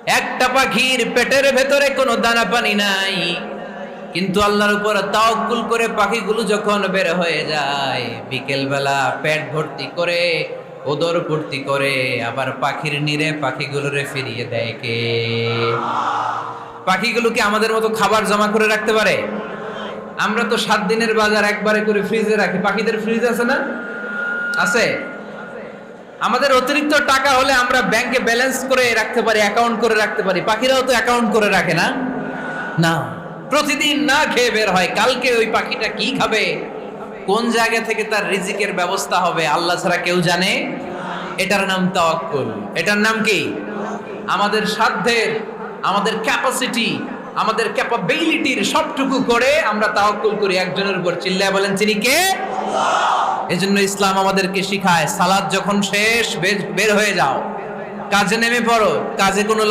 একটা পাখির পেটের ভেতরে কোনো দানা পানি নাই, কিন্তু আল্লাহর উপর তাওয়াক্কুল করে পাখিগুলো যখন বের হয়ে যায়, বিকেল বেলা পেট ভর্তি করে, ওদর ভর্তি করে, আবার পাখির নিরে পাখিগুলোরে ফিরিয়ে দেয় কে? পাখিগুলো কি আমাদের মতো খাবার জমা করে রাখতে পারে? আমরা তো 7 দিনের বাজার একবারে করে ফ্রিজে রাখি। পাখিদের ফ্রিজ আছে না? আছে। আমাদের অতিরিক্ত টাকা হলে আমরা ব্যাংকে ব্যালেন্স করে রাখতে পারি, অ্যাকাউন্ট করে রাখতে পারি। পাখিরাও তো অ্যাকাউন্ট করে রাখে না? না, প্রতিদিন না খেয়ে বের হয়। কালকে ওই পাখিটা কি খাবে, কোন জায়গা থেকে তার রিজিকের ব্যবস্থা হবে, আল্লাহ ছাড়া কেউ জানে। এটার নাম তাওয়াক্কুল। এটার নাম কি? আমাদের সাধ্যের, আমাদের ক্যাপাসিটি, আমাদের ক্যাপাবিলিটির সবটুকু করে আমরা তাওয়াক্কুল করি একজনের উপর। চিল্লায় বলেন, চিনি কে? এজন্য ইসলাম আমাদেরকে শিখায়, সালাত যখন শেষ, বের হয়ে যাও, কাজে নেমে পড়ো। কাজে কোনো